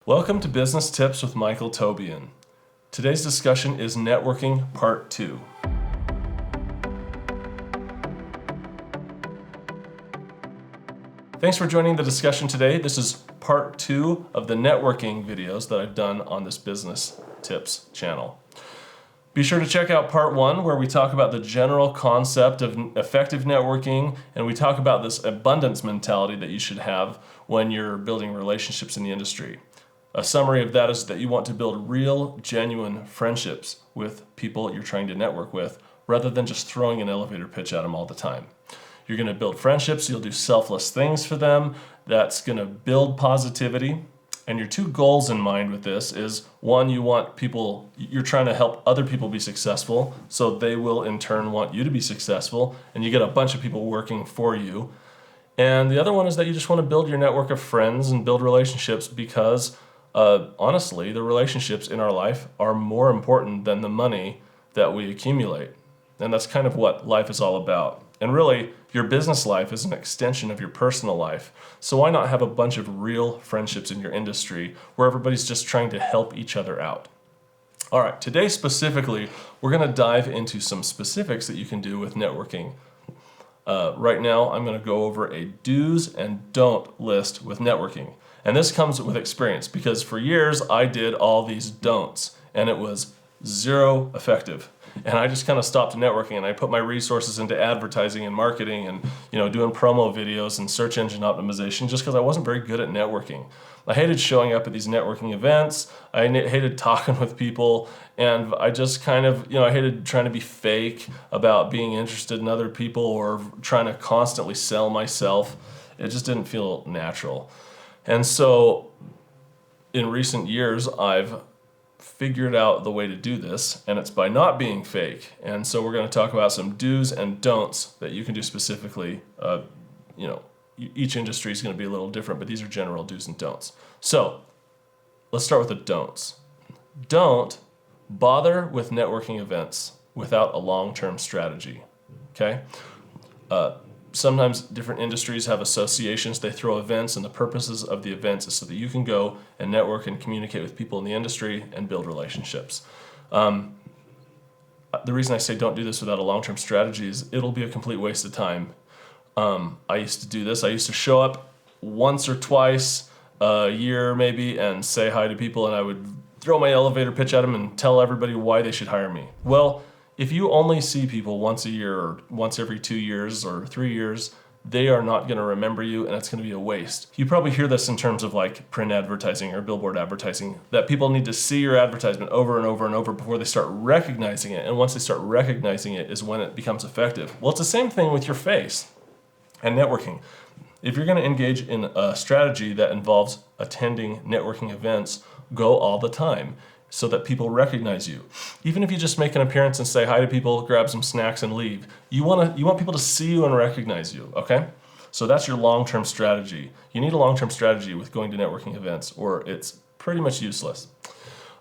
Welcome to Business Tips with Michael Tobian. Today's discussion is networking part 2. Thanks for joining the discussion today. This is part 2 of the networking videos that I've done on this Business Tips channel. Be sure to check out part 1 where we talk about the general concept of effective networking, and we talk about this abundance mentality that you should have when you're building relationships in the industry. A summary of that is that you want to build real, genuine friendships with people you're trying to network with, rather than just throwing an elevator pitch at them all the time. You're going to build friendships, you'll do selfless things for them, that's going to build positivity. And your 2 goals in mind with this is, 1, you're trying to help other people be successful, so they will in turn want you to be successful, and you get a bunch of people working for you. And the other one is that you just want to build your network of friends and build relationships because honestly, the relationships in our life are more important than the money that we accumulate. And that's kind of what life is all about. And really, your business life is an extension of your personal life. So why not have a bunch of real friendships in your industry where everybody's just trying to help each other out? All right, today specifically, we're going to dive into some specifics that you can do with networking. Right now, I'm going to go over a do's and don't list with networking. And this comes with experience because for years I did all these don'ts and it was zero effective. And I just kind of stopped networking and I put my resources into advertising and marketing and doing promo videos and search engine optimization just because I wasn't very good at networking. I hated showing up at these networking events. I hated talking with people, and I just kind of, I hated trying to be fake about being interested in other people or trying to constantly sell myself. It just didn't feel natural. And so in recent years, I've figured out the way to do this, and it's by not being fake. And so we're going to talk about some do's and don'ts that you can do specifically. Each industry is going to be a little different, but these are general do's and don'ts. So let's start with the don'ts. Don't bother with networking events without a long-term strategy, okay? Sometimes different industries have associations, they throw events, and the purposes of the events is so that you can go and network and communicate with people in the industry and build relationships. The reason I say don't do this without a long-term strategy is it'll be a complete waste of time. I used to do this. I used to show up once or twice a year maybe and say hi to people, and I would throw my elevator pitch at them and tell everybody why they should hire me. Well, if you only see people once a year or once every 2 years or 3 years, they are not going to remember you, and it's going to be a waste. You probably hear this in terms of like print advertising or billboard advertising, that people need to see your advertisement over and over and over before they start recognizing it. And once they start recognizing it is when it becomes effective. Well, it's the same thing with your face and networking. If you're going to engage in a strategy that involves attending networking events, go all the time, so that people recognize you. Even if you just make an appearance and say hi to people, grab some snacks and leave, you want people to see you and recognize you, okay? So that's your long-term strategy. You need a long-term strategy with going to networking events or it's pretty much useless.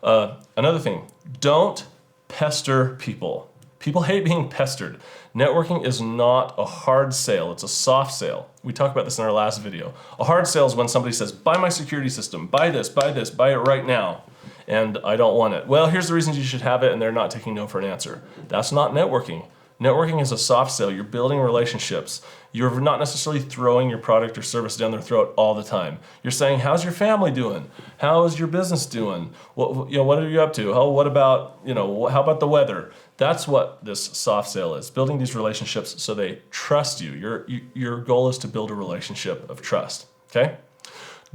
Another thing, don't pester people. People hate being pestered. Networking is not a hard sale, it's a soft sale. We talked about this in our last video. A hard sale is when somebody says, buy my security system, buy this, buy it right now. And I don't want it. Well, here's the reasons you should have it, and they're not taking no for an answer. That's not networking. Networking is a soft sale. You're building relationships. You're not necessarily throwing your product or service down their throat all the time. You're saying, how's your family doing? How is your business doing? What are you up to? What about, how about the weather? That's what this soft sale is, building these relationships so they trust you. Your goal is to build a relationship of trust, okay?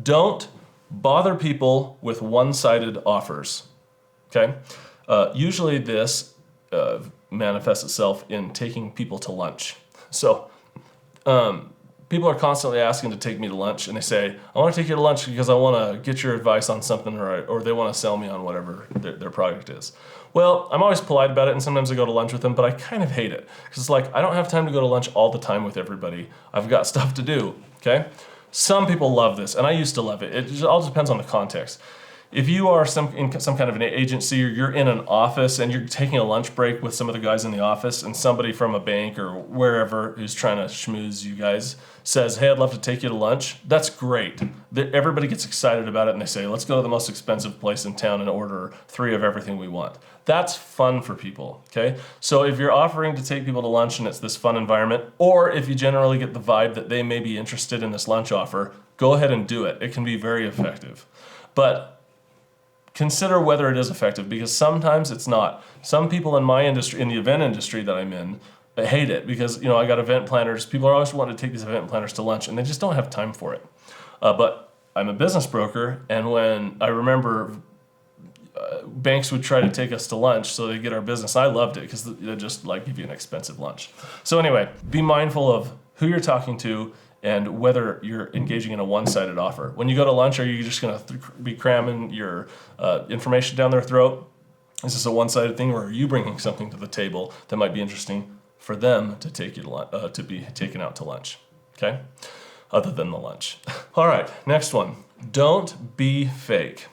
Don't bother people with one-sided offers, okay? Usually this manifests itself in taking people to lunch. So people are constantly asking to take me to lunch, and they say, I want to take you to lunch because I want to get your advice on something, or they want to sell me on whatever their product is. Well, I'm always polite about it, and sometimes I go to lunch with them, but I kind of hate it because it's like I don't have time to go to lunch all the time with everybody. I've got stuff to do, okay? Some people love this, and I used to love it. It just all depends on the context. If you are in some kind of an agency, or you're in an office and you're taking a lunch break with some of the guys in the office, and somebody from a bank or wherever who's trying to schmooze you guys says, hey, I'd love to take you to lunch, that's great. Everybody gets excited about it and they say, let's go to the most expensive place in town and order 3 of everything we want. That's fun for people, okay? So if you're offering to take people to lunch and it's this fun environment, or if you generally get the vibe that they may be interested in this lunch offer, go ahead and do it. It can be very effective. But consider whether it is effective, because sometimes it's not. Some people in my industry, in the event industry that I'm in, hate it because, I got event planners. People are always wanting to take these event planners to lunch and they just don't have time for it. But I'm a business broker, and when I remember banks would try to take us to lunch so they get our business, I loved it because they just give you an expensive lunch. So anyway, be mindful of who you're talking to and whether you're engaging in a one-sided offer. When you go to lunch, are you just going to be cramming your information down their throat? Is this a one-sided thing, or are you bringing something to the table that might be interesting for them to take you to be taken out to lunch? Okay, other than the lunch. All right, next one. Don't be fake.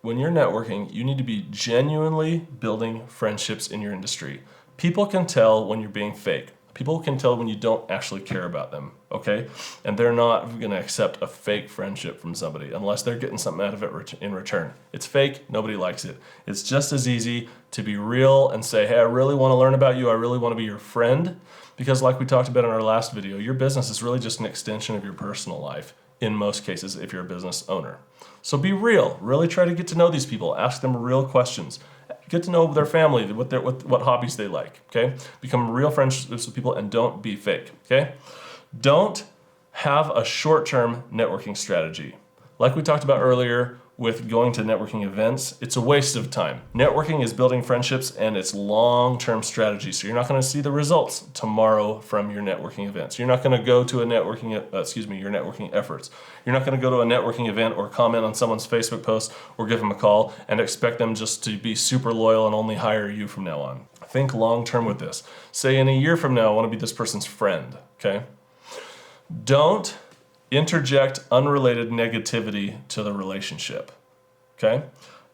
When you're networking, you need to be genuinely building friendships in your industry. People can tell when you're being fake. People can tell when you don't actually care about them, okay? And they're not going to accept a fake friendship from somebody unless they're getting something out of it in return. It's fake, nobody likes it. It's just as easy to be real and say, hey, I really want to learn about you, I really want to be your friend, because like we talked about in our last video, your business is really just an extension of your personal life in most cases if you're a business owner. So be real, really try to get to know these people, ask them real questions. Get to know their family, what hobbies they like, okay? Become real friendships with people and don't be fake, okay? Don't have a short-term networking strategy. Like we talked about earlier with going to networking events, it's a waste of time. Networking is building friendships and it's long-term strategy. So you're not going to see the results tomorrow from your networking events. You're not going to go to a your networking efforts. You're not going to go to a networking event or comment on someone's Facebook post or give them a call and expect them just to be super loyal and only hire you from now on. Think long-term with this. Say in a year from now, I want to be this person's friend, okay? Don't interject unrelated negativity to the relationship, okay?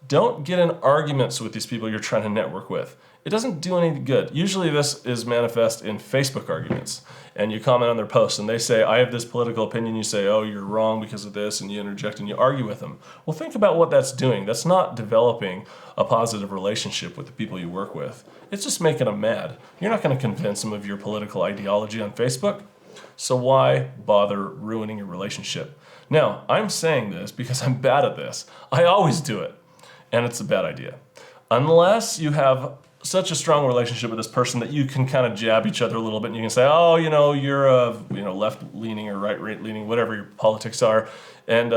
Don't get in arguments with these people you're trying to network with. It doesn't do any good. Usually this is manifest in Facebook arguments, and you comment on their posts and they say, I have this political opinion, you say, oh, you're wrong because of this, and you interject and you argue with them. Well, think about what that's doing. That's not developing a positive relationship with the people you work with. It's just making them mad. You're not going to convince them of your political ideology on Facebook. So why bother ruining your relationship? Now, I'm saying this because I'm bad at this. I always do it, and it's a bad idea. Unless you have such a strong relationship with this person that you can kind of jab each other a little bit, and you can say, oh, you're a left-leaning or right-leaning, whatever your politics are, and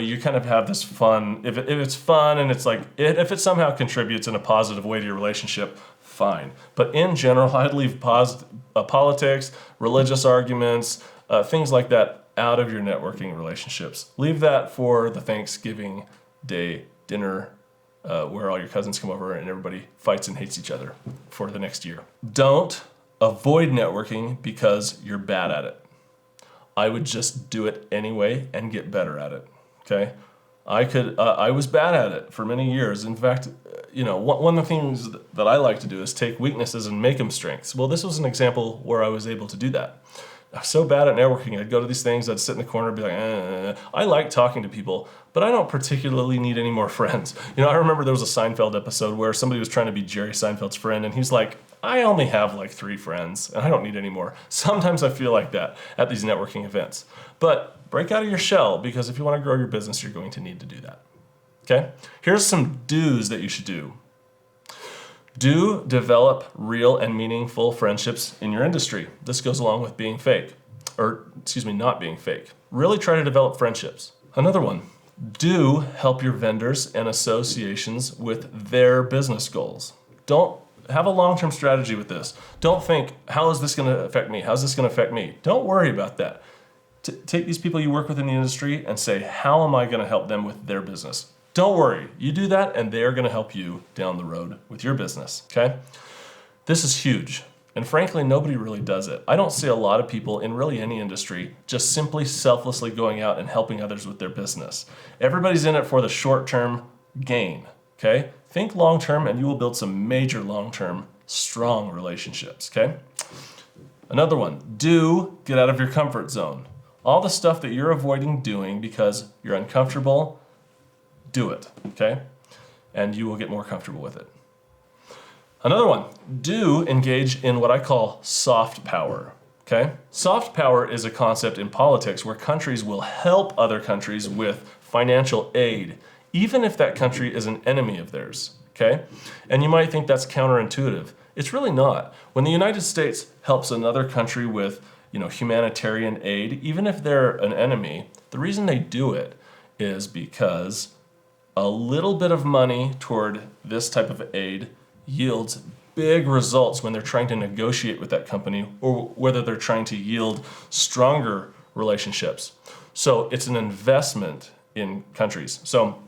you kind of have this fun. If it's fun and it's if it somehow contributes in a positive way to your relationship, fine. But in general, I'd leave politics, religious arguments, things like that out of your networking relationships. Leave that for the Thanksgiving Day dinner where all your cousins come over and everybody fights and hates each other for the next year. Don't avoid networking because you're bad at it. I would just do it anyway and get better at it, okay? I was bad at it for many years. In fact, one of the things that I like to do is take weaknesses and make them strengths. Well, this was an example where I was able to do that. I was so bad at networking. I'd go to these things, I'd sit in the corner and be like, I like talking to people, but I don't particularly need any more friends. I remember there was a Seinfeld episode where somebody was trying to be Jerry Seinfeld's friend, and he's like, I only have 3 friends, and I don't need any more. Sometimes I feel like that at these networking events. But break out of your shell, because if you want to grow your business, you're going to need to do that. Okay? Here's some do's that you should do. Do develop real and meaningful friendships in your industry. This goes along with being fake, not being fake. Really try to develop friendships. Another one, do help your vendors and associations with their business goals. Don't have a long-term strategy with this. Don't think, how is this going to affect me? How's this going to affect me? Don't worry about that. Take these people you work with in the industry and say, how am I going to help them with their business? Don't worry. You do that and they are going to help you down the road with your business, okay? This is huge. And frankly, nobody really does it. I don't see a lot of people in really any industry just simply selflessly going out and helping others with their business. Everybody's in it for the short-term gain, okay? Think long-term and you will build some major long-term strong relationships, okay? Another one, get out of your comfort zone. All the stuff that you're avoiding doing because you're uncomfortable, do it, okay? And you will get more comfortable with it. Another one, engage in what I call soft power, okay? Soft power is a concept in politics where countries will help other countries with financial aid, even if that country is an enemy of theirs, okay? And you might think that's counterintuitive. It's really not. When the United States helps another country with, humanitarian aid, even if they're an enemy, the reason they do it is because a little bit of money toward this type of aid yields big results when they're trying to negotiate with that company or whether they're trying to yield stronger relationships. So it's an investment in countries. So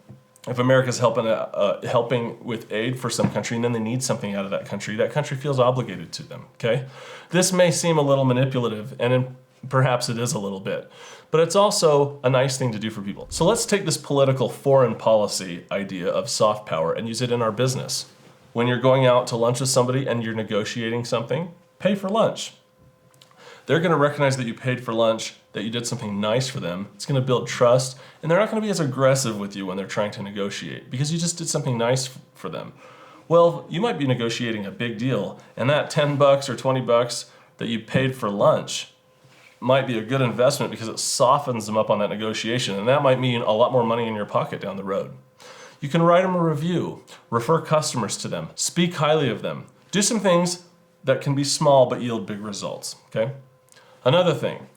if America's helping with aid for some country and then they need something out of that country feels obligated to them, okay? This may seem a little manipulative, and perhaps it is a little bit, but it's also a nice thing to do for people. So let's take this political foreign policy idea of soft power and use it in our business. When you're going out to lunch with somebody and you're negotiating something, pay for lunch. They're going to recognize that you paid for lunch, that you did something nice for them. It's going to build trust, and they're not going to be as aggressive with you when they're trying to negotiate because you just did something nice for them. Well, you might be negotiating a big deal, and that $10 or $20 that you paid for lunch might be a good investment because it softens them up on that negotiation, and that might mean a lot more money in your pocket down the road. You can write them a review, refer customers to them, speak highly of them. Do some things that can be small but yield big results, okay? Another thing,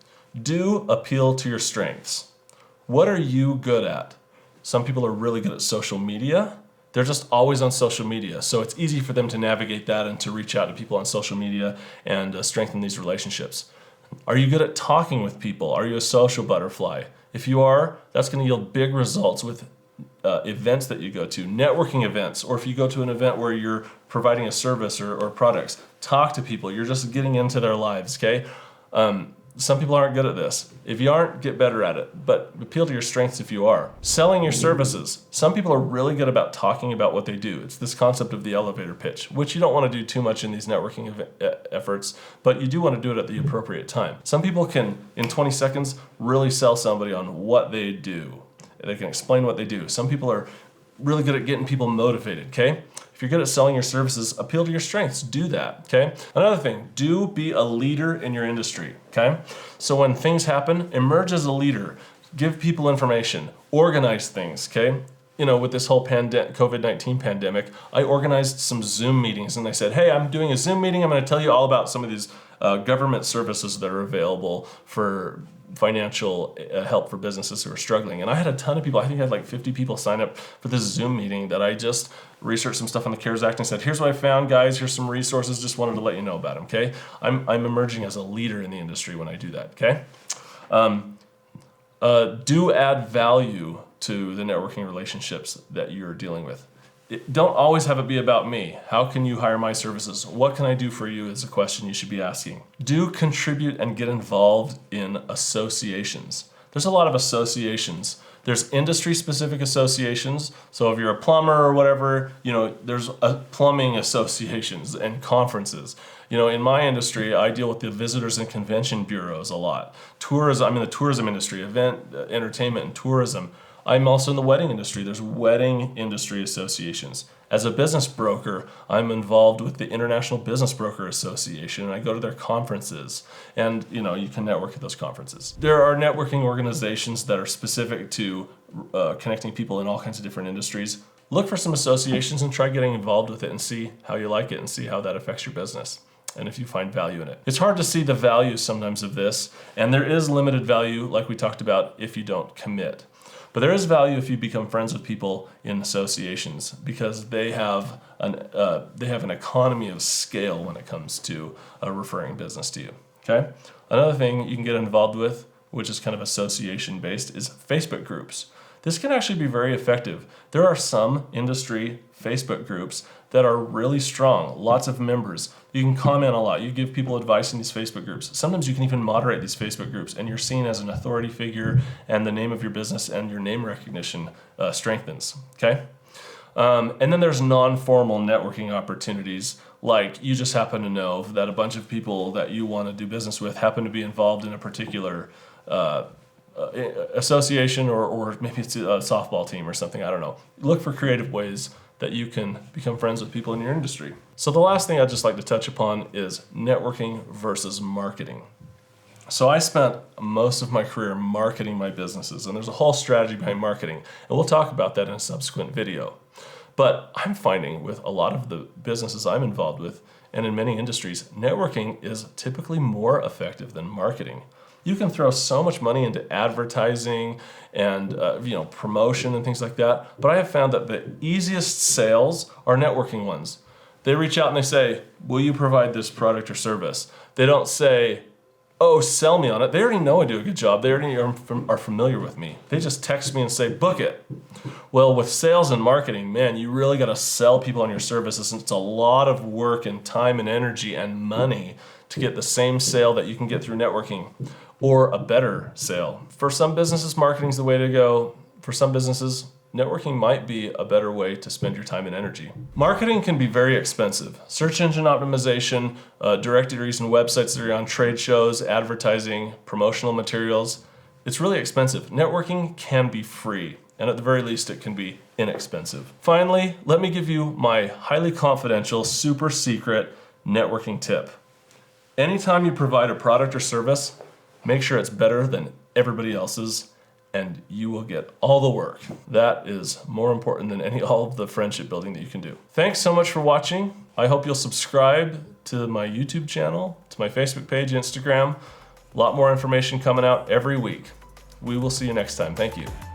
appeal to your strengths. What are you good at? Some people are really good at social media. They're just always on social media, so it's easy for them to navigate that and to reach out to people on social media and strengthen these relationships. Are you good at talking with people? Are you a social butterfly? If you are, that's going to yield big results with events that you go to, networking events, or if you go to an event where you're providing a service or products, talk to people. You're just getting into their lives, okay? Some people aren't good at this. If you aren't, get better at it, but appeal to your strengths if you are. Selling your services. Some people are really good about talking about what they do. It's this concept of the elevator pitch, which you don't want to do too much in these networking efforts, but you do want to do it at the appropriate time. Some people can, in 20 seconds, really sell somebody on what they do. They can explain what they do. Some people are really good at getting people motivated, okay? If you're good at selling your services, appeal to your strengths, do that, okay? Another thing, be a leader in your industry, okay? So when things happen, emerge as a leader, give people information, organize things, okay? With this whole COVID-19 pandemic, I organized some Zoom meetings and I said, hey, I'm doing a Zoom meeting. I'm gonna tell you all about some of these government services that are available for financial help for businesses who are struggling. And I had a ton of people, I think I had like 50 people sign up for this Zoom meeting that I just researched some stuff on the CARES Act and said, here's what I found, guys, here's some resources, just wanted to let you know about them, okay? I'm emerging as a leader in the industry when I do that, okay? Do add value to the networking relationships that you're dealing with. Don't always have it be about me. How can you hire my services? What can I do for you is a question you should be asking. Do contribute and get involved in associations. There's a lot of associations. There's industry-specific associations. So if you're a plumber or whatever, there's plumbing associations and conferences. In my industry, I deal with the visitors and convention bureaus a lot. Tourism, I'm in the tourism industry, event, entertainment, and tourism. I'm also in the wedding industry. There's wedding industry associations. As a business broker, I'm involved with the International Business Broker Association, and I go to their conferences, and you can network at those conferences. There are networking organizations that are specific to connecting people in all kinds of different industries. Look for some associations and try getting involved with it and see how you like it and see how that affects your business and if you find value in it. It's hard to see the value sometimes of this, and there is limited value, like we talked about, if you don't commit. But there is value if you become friends with people in associations because they have an economy of scale when it comes to referring business to you, okay? Another thing you can get involved with, which is kind of association based, is Facebook groups. This can actually be very effective. There are some industry Facebook groups that are really strong, lots of members. You can comment a lot, you give people advice in these Facebook groups. Sometimes you can even moderate these Facebook groups and you're seen as an authority figure and the name of your business and your name recognition strengthens, okay? And then there's non-formal networking opportunities, like you just happen to know that a bunch of people that you want to do business with happen to be involved in a particular association, or maybe it's a softball team or something, I don't know. Look for creative ways that you can become friends with people in your industry. So the last thing I'd just like to touch upon is networking versus marketing. So I spent most of my career marketing my businesses, and there's a whole strategy behind marketing, and we'll talk about that in a subsequent video. But I'm finding with a lot of the businesses I'm involved with, and in many industries, networking is typically more effective than marketing. You can throw so much money into advertising and promotion and things like that, but I have found that the easiest sales are networking ones. They reach out and they say, will you provide this product or service? They don't say, oh, sell me on it. They already know I do a good job. They already are familiar with me. They just text me and say, book it. Well, with sales and marketing, man, you really got to sell people on your services. And it's a lot of work and time and energy and money to get the same sale that you can get through networking, or a better sale. For some businesses, marketing is the way to go. For some businesses, networking might be a better way to spend your time and energy. Marketing can be very expensive. Search engine optimization, directories and websites that are on trade shows, advertising, promotional materials. It's really expensive. Networking can be free, and at the very least, it can be inexpensive. Finally, let me give you my highly confidential, super secret networking tip. Anytime you provide a product or service, make sure it's better than everybody else's, and you will get all the work. That is more important than all of the friendship building that you can do. Thanks so much for watching. I hope you'll subscribe to my YouTube channel, to my Facebook page, Instagram. A lot more information coming out every week. We will see you next time. Thank you.